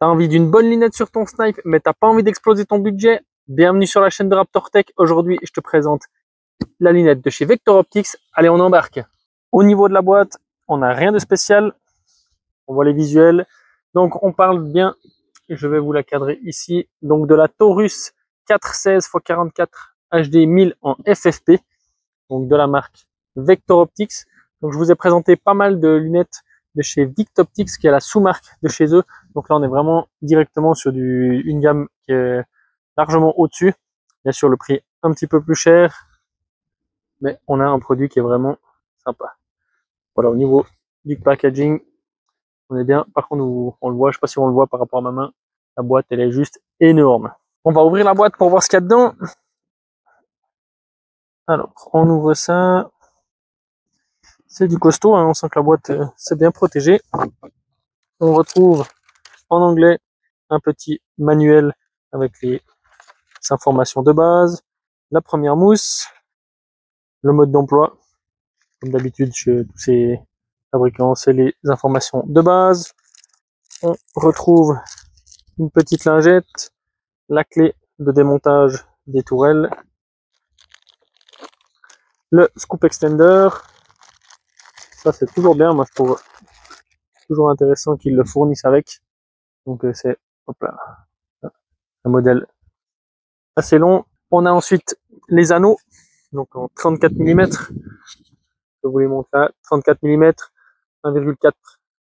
T'as envie d'une bonne lunette sur ton snipe, mais t'as pas envie d'exploser ton budget? Bienvenue sur la chaîne de Raptor Tech. Aujourd'hui, je te présente la lunette de chez Vector Optics. Allez, on embarque. Au niveau de la boîte, on n'a rien de spécial. On voit les visuels. Donc, on parle bien, et je vais vous la cadrer ici, donc de la Taurus 416 x 44 HD 1000 en FFP, donc de la marque Vector Optics. Donc, je vous ai présenté pas mal de lunettes de chez Victoptics, qui est la sous-marque de chez eux. Donc là, on est vraiment directement sur une gamme qui est largement au-dessus. Bien sûr, le prix un petit peu plus cher, mais on a un produit qui est vraiment sympa. Voilà, au niveau du packaging, on est bien. Par contre, on le voit, je sais pas si on le voit par rapport à ma main, la boîte, elle est juste énorme. On va ouvrir la boîte pour voir ce qu'il y a dedans. Alors, on ouvre ça. C'est du costaud, hein. On sent que la boîte, c'est bien protégé. On retrouve en anglais un petit manuel avec les informations de base, la première mousse, le mode d'emploi, comme d'habitude chez tous ces fabricants, c'est les informations de base. On retrouve une petite lingette, la clé de démontage des tourelles, le scoop extender. Ça, c'est toujours bien, moi je trouve toujours intéressant qu'ils le fournissent avec. Donc c'est, hop là, un modèle assez long. On a ensuite les anneaux, donc en 34 mm. Je vous les montre là, 34 mm, 1,4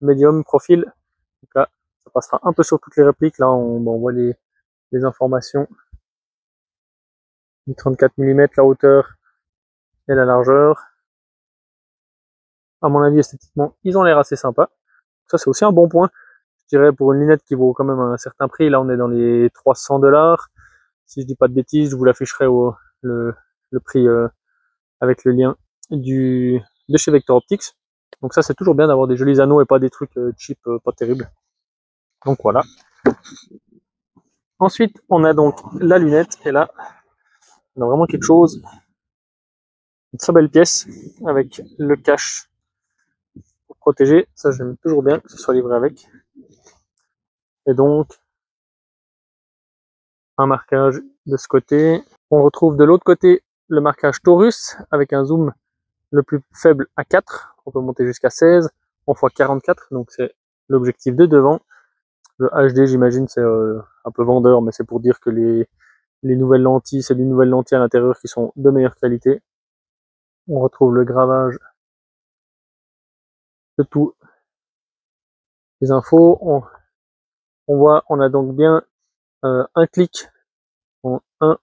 médium profil. Donc là, ça passera un peu sur toutes les répliques. Là, on voit les informations du 34 mm, la hauteur et la largeur. À mon avis, esthétiquement, ils ont l'air assez sympas. Ça, c'est aussi un bon point. Je dirais pour une lunette qui vaut quand même un certain prix. Là, on est dans les 300$. Si je dis pas de bêtises, je vous l'afficherai le prix avec le lien de chez Vector Optics. Donc ça, c'est toujours bien d'avoir des jolis anneaux et pas des trucs cheap, pas terribles. Donc voilà. Ensuite, on a donc la lunette, et là, on a vraiment quelque chose, une très belle pièce, avec le cache pour protéger. Ça, j'aime toujours bien que ce soit livré avec. Et donc, un marquage de ce côté. On retrouve de l'autre côté le marquage Taurus, avec un zoom le plus faible à 4. On peut monter jusqu'à 16, en x44, donc c'est l'objectif de devant. Le HD, j'imagine, c'est un peu vendeur, mais c'est pour dire que les nouvelles lentilles, c'est des nouvelles lentilles à l'intérieur qui sont de meilleure qualité. On retrouve le gravage de tout les infos. On voit, on a donc bien un clic en 1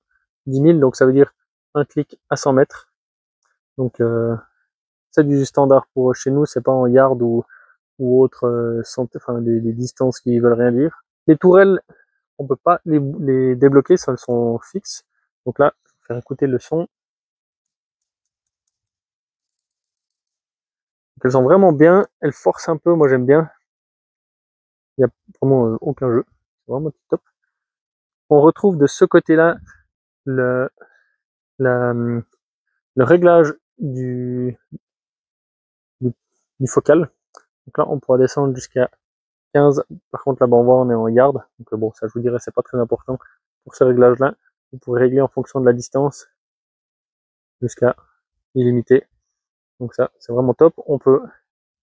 10 000, donc ça veut dire un clic à 100 mètres. Donc c'est du standard pour chez nous, c'est pas en yard ou autre, enfin des distances qui veulent rien dire. Les tourelles, on peut pas les débloquer, ça elles sont fixes. Donc là, je vais faire écouter le son. Donc, elles sont vraiment bien, elles forcent un peu, moi j'aime bien. Il n'y a vraiment aucun jeu, c'est vraiment top. On retrouve de ce côté-là le, le réglage du focal. Donc là, on pourra descendre jusqu'à 15. Par contre, là-bas, on voit, on est en yard. Donc bon, ça, je vous dirais, c'est pas très important. Pour ce réglage-là, vous pouvez régler en fonction de la distance jusqu'à illimité. Donc ça, c'est vraiment top. On peut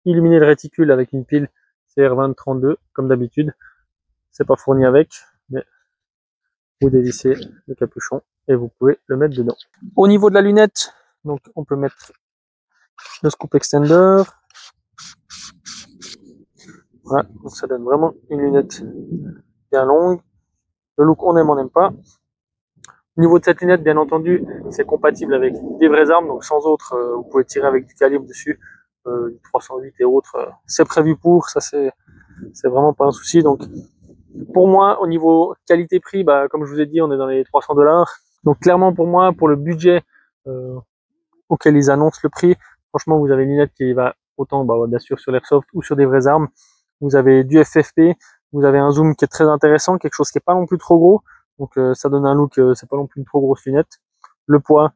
illuminer le réticule avec une pile CR2032, comme d'habitude. C'est pas fourni avec, mais vous dévissez le capuchon et vous pouvez le mettre dedans. Au niveau de la lunette, donc on peut mettre le scoop extender. Voilà, donc ça donne vraiment une lunette bien longue. Le look on aime, on n'aime pas. Au niveau de cette lunette, bien entendu, c'est compatible avec des vraies armes, donc sans autre, vous pouvez tirer avec du calibre dessus, du 308 et autres. C'est prévu pour, ça c'est vraiment pas un souci. Donc pour moi, au niveau qualité-prix, bah, comme je vous ai dit, on est dans les 300$. Donc clairement pour moi, pour le budget auquel ils annoncent le prix, franchement, vous avez une lunette qui va autant, bah, bien sûr, sur l'airsoft ou sur des vraies armes. Vous avez du FFP, vous avez un zoom qui est très intéressant, quelque chose qui est pas non plus trop gros. Donc ça donne un look, c'est pas non plus une trop grosse lunette. Le poids,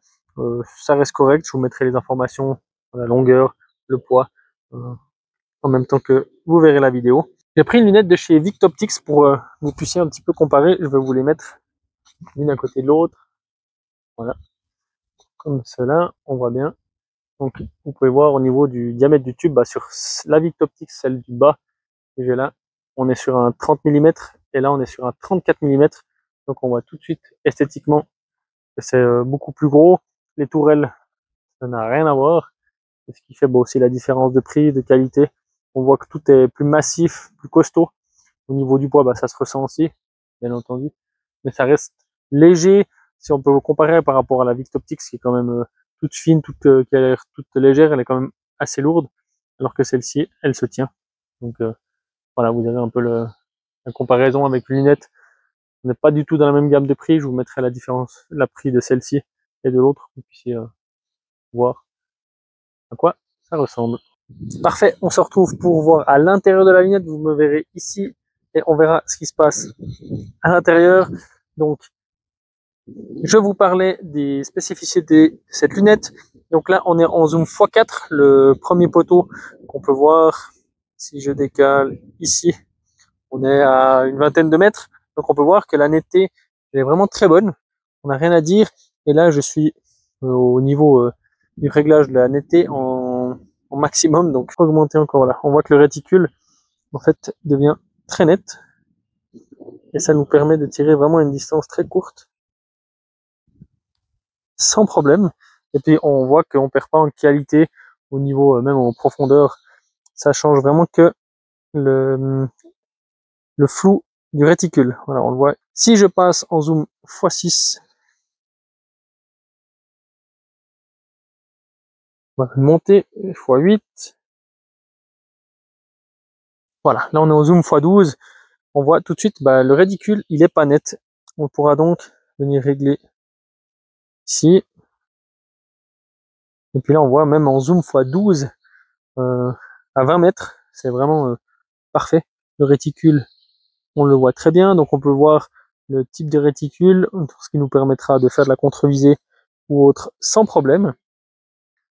ça reste correct. Je vous mettrai les informations, la longueur, le poids, en même temps que vous verrez la vidéo. J'ai pris une lunette de chez Victoptics pour que vous puissiez un petit peu comparer. Je vais vous les mettre l'une à côté de l'autre. Voilà, comme cela, on voit bien. Donc, vous pouvez voir au niveau du diamètre du tube, sur la Victoptics, celle du bas que j'ai là, on est sur un 30 mm et là, on est sur un 34 mm. Donc, on voit tout de suite esthétiquement que c'est beaucoup plus gros. Les tourelles, ça n'a rien à voir. Ce qui fait aussi la différence de prix, de qualité. On voit que tout est plus massif, plus costaud. Au niveau du poids, ça se ressent aussi, bien entendu. Mais ça reste léger. Si on peut comparer par rapport à la Victoptics, qui est quand même toute fine, qui a l'air toute légère, elle est quand même assez lourde. Alors que celle-ci, elle se tient. Donc voilà, vous avez un peu la comparaison avec les lunettes. On n'est pas du tout dans la même gamme de prix. Je vous mettrai la différence, la prix de celle-ci et de l'autre, pour que vous puissiez voir à quoi ça ressemble. Parfait, on se retrouve pour voir à l'intérieur de la lunette. Vous me verrez ici et on verra ce qui se passe à l'intérieur. Donc, je vous parlais des spécificités de cette lunette. Donc là, on est en zoom x4, le premier poteau qu'on peut voir. Si je décale ici, on est à une vingtaine de mètres. Donc on peut voir que la netteté, elle est vraiment très bonne. On n'a rien à dire. Et là, je suis au niveau du réglage de la netteté en maximum. Donc augmenter encore là. On voit que le réticule, en fait, devient très net. Et ça nous permet de tirer vraiment une distance très courte, sans problème. Et puis on voit qu'on perd pas en qualité au niveau, même en profondeur. Ça change vraiment que le flou du réticule. Voilà, on le voit. Si je passe en zoom x6, on va monter x8. Voilà, là on est en zoom x12. On voit tout de suite, le réticule, il est pas net. On pourra donc venir régler ici. Et puis là, on voit même en zoom x12, à 20 mètres, c'est vraiment parfait. Le réticule, on le voit très bien, donc on peut voir le type de réticule, ce qui nous permettra de faire de la contre-visée ou autre sans problème.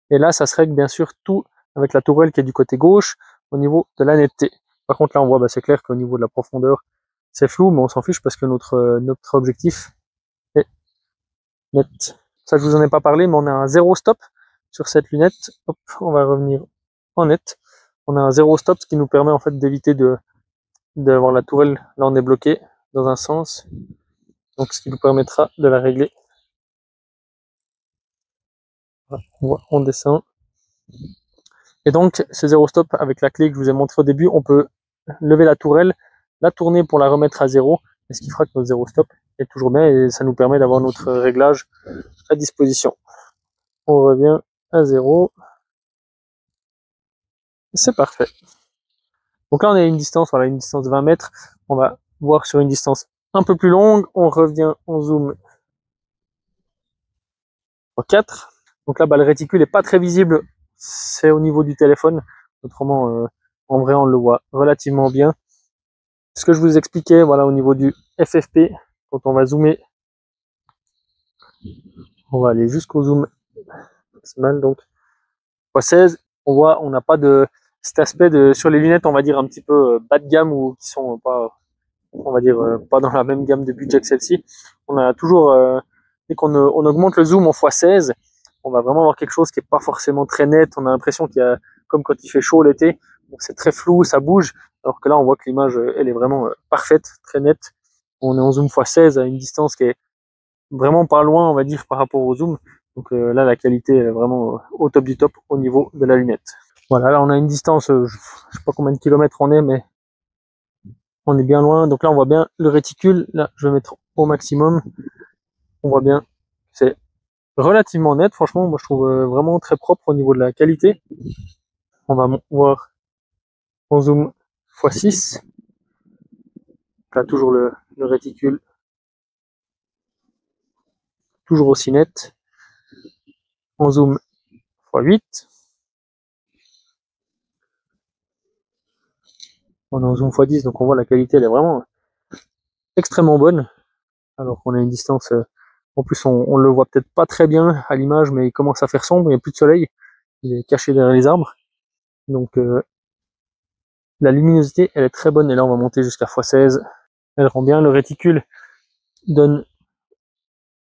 Et là, ça se règle bien sûr tout avec la tourelle qui est du côté gauche au niveau de la netteté. Par contre, là, on voit, c'est clair qu'au niveau de la profondeur, c'est flou, mais on s'en fiche parce que notre objectif est net. Ça, je vous en ai pas parlé, mais on a un zéro stop sur cette lunette. Hop, on va revenir en net. On a un zéro stop, ce qui nous permet en fait d'éviter d'avoir la tourelle. Là, on est bloqué dans un sens, donc ce qui nous permettra de la régler. Voilà, on descend. Et donc, ce zéro stop, avec la clé que je vous ai montré au début, on peut lever la tourelle, la tourner pour la remettre à zéro, et ce qui fera que notre zéro stop est toujours bien, et ça nous permet d'avoir notre réglage à disposition. On revient à zéro. C'est parfait. Donc là, on a une distance, voilà, une distance de 20 mètres. On va voir sur une distance un peu plus longue. On revient en zoom en 4. Donc là, le réticule est pas très visible. C'est au niveau du téléphone. Autrement, en vrai, on le voit relativement bien. Ce que je vous expliquais, voilà, au niveau du FFP, quand on va zoomer, on va aller jusqu'au zoom maximal, donc x16. On voit, on n'a pas de cet aspect sur les lunettes, on va dire un petit peu bas de gamme ou qui sont pas, on va dire pas dans la même gamme de budget que celle-ci. On a toujours, dès qu'on on augmente le zoom en x16, on va vraiment avoir quelque chose qui est pas forcément très net. On a l'impression qu'il y a, comme quand il fait chaud l'été, c'est très flou, ça bouge, alors que là on voit que l'image, elle est vraiment parfaite, très nette. On est en zoom x16 à une distance qui est vraiment pas loin, on va dire, par rapport au zoom. Donc là, la qualité est vraiment au top du top au niveau de la lunette. Voilà, là on a une distance, je sais pas combien de kilomètres on est, mais on est bien loin. Donc là, on voit bien le réticule. Là, je vais mettre au maximum. On voit bien, c'est relativement net. Franchement, moi, je trouve vraiment très propre au niveau de la qualité. On va voir en zoom x6. Là, toujours le réticule. Toujours aussi net. En zoom x8. On est en zoom x10, donc on voit la qualité, elle est vraiment extrêmement bonne. Alors qu'on a une distance, en plus on le voit peut-être pas très bien à l'image, mais il commence à faire sombre, il n'y a plus de soleil, il est caché derrière les arbres. Donc La luminosité, elle est très bonne, et là on va monter jusqu'à x16. Elle rend bien, le réticule donne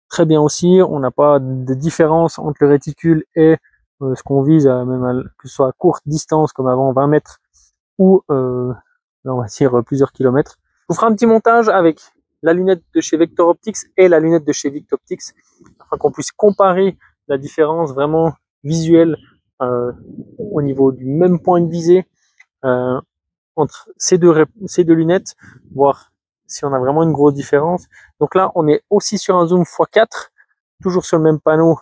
très bien aussi, on n'a pas de différence entre le réticule et ce qu'on vise, que ce soit à courte distance comme avant 20 mètres ou là on va dire plusieurs kilomètres. Je vous ferai un petit montage avec la lunette de chez Vector Optics et la lunette de chez Victoptics afin qu'on puisse comparer la différence vraiment visuelle au niveau du même point de visée entre ces deux lunettes, voir si on a vraiment une grosse différence. Donc là, on est aussi sur un zoom x4, toujours sur le même panneau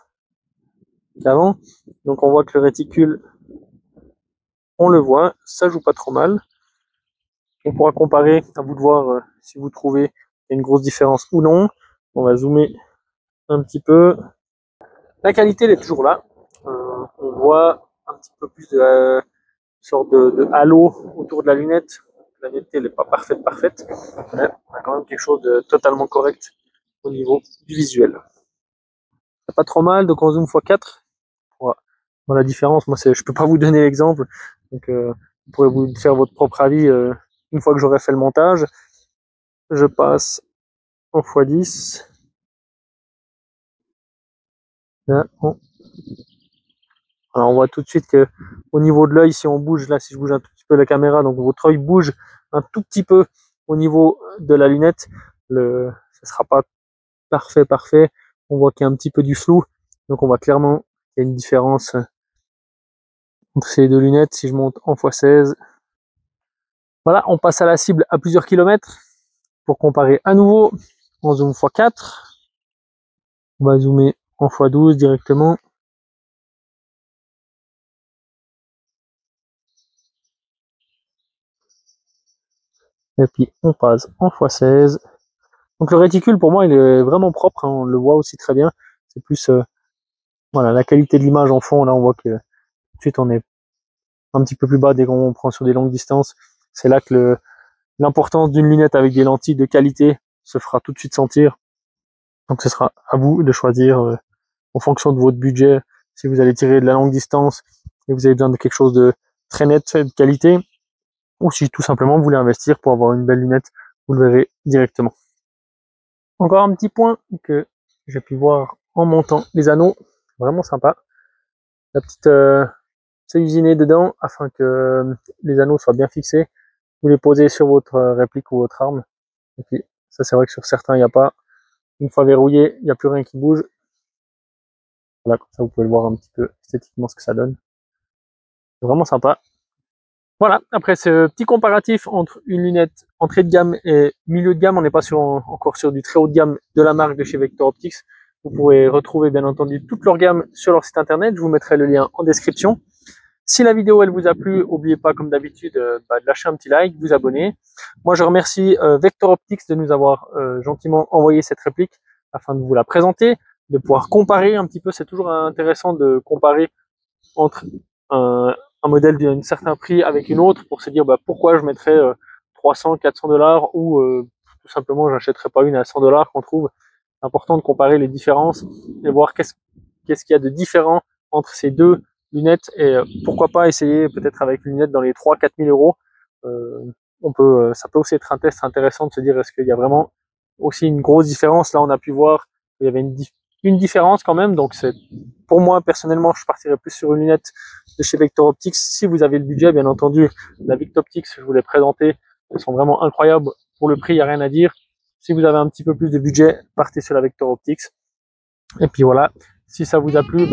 qu'avant. Donc on voit que le réticule, on le voit, ça joue pas trop mal. On pourra comparer, à vous de voir si vous trouvez une grosse différence ou non. On va zoomer un petit peu. La qualité, elle est toujours là. On voit un petit peu plus de sorte de halo autour de la lunette. La lunette, elle n'est pas parfaite, mais on a quand même quelque chose de totalement correct au niveau du visuel. C'est pas trop mal, donc en zoom x4, voilà. Dans la différence, moi je peux pas vous donner l'exemple, donc vous pourrez vous faire votre propre avis une fois que j'aurai fait le montage. Je passe en x10. Là, alors on voit tout de suite que au niveau de l'œil, si on bouge, là si je bouge un tout petit peu la caméra, donc votre œil bouge un tout petit peu au niveau de la lunette, ça sera pas parfait. On voit qu'il y a un petit peu du flou, donc on voit clairement qu'il y a une différence entre ces deux lunettes. Si je monte en x16, voilà, on passe à la cible à plusieurs kilomètres pour comparer à nouveau en zoom x4. On va zoomer en x12 directement. Et puis on passe en x16. Donc le réticule pour moi il est vraiment propre, hein, on le voit aussi très bien. C'est plus voilà, la qualité de l'image en fond, là on voit que tout de suite on est un petit peu plus bas dès qu'on prend sur des longues distances. C'est là que l'importance d'une lunette avec des lentilles de qualité se fera tout de suite sentir. Donc ce sera à vous de choisir en fonction de votre budget, si vous allez tirer de la longue distance et vous avez besoin de quelque chose de très net, de qualité, ou si tout simplement vous voulez investir pour avoir une belle lunette, vous le verrez directement. Encore un petit point que j'ai pu voir en montant les anneaux, vraiment sympa. La petite c'est usiné dedans afin que les anneaux soient bien fixés. Vous les posez sur votre réplique ou votre arme. Et puis ça c'est vrai que sur certains il n'y a pas. Une fois verrouillé, il n'y a plus rien qui bouge. Voilà, comme ça vous pouvez le voir un petit peu esthétiquement ce que ça donne. C'est vraiment sympa. Voilà, après ce petit comparatif entre une lunette entrée de gamme et milieu de gamme, on n'est pas encore sur du très haut de gamme de la marque de chez Vector Optics. Vous pourrez retrouver bien entendu toute leur gamme sur leur site internet, je vous mettrai le lien en description. Si la vidéo elle vous a plu, n'oubliez pas comme d'habitude de lâcher un petit like, vous abonner. Moi je remercie Vector Optics de nous avoir gentiment envoyé cette réplique afin de vous la présenter, de pouvoir comparer un petit peu. C'est toujours intéressant de comparer entre un modèle d'un certain prix avec une autre pour se dire pourquoi je mettrais 300, 400 $ ou tout simplement j'achèterais pas une à 100 $ qu'on trouve. C'est important de comparer les différences et voir qu'est-ce qu'il y a de différent entre ces deux lunettes et pourquoi pas essayer peut-être avec une lunette dans les 3-4 000 €. Ça peut aussi être un test intéressant de se dire est-ce qu'il y a vraiment aussi une grosse différence. Là on a pu voir qu'il y avait une différence quand même, donc c'est pour moi personnellement je partirais plus sur une lunette de chez Vector Optics. Si vous avez le budget, bien entendu, la Victoptics, je vous l'ai présenté, elles sont vraiment incroyables pour le prix, il n'y a rien à dire. Si vous avez un petit peu plus de budget, partez sur la Vector Optics. Et puis voilà, si ça vous a plu,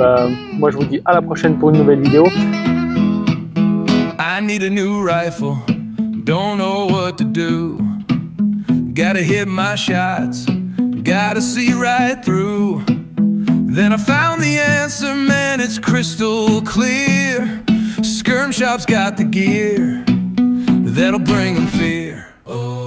moi je vous dis à la prochaine pour une nouvelle vidéo. I need a new rifle, don't know what to do. Gotta hit my shots, gotta see right through. Then I found the answer, man, it's crystal clear. Skirm Shop's got the gear that'll bring them fear. Oh.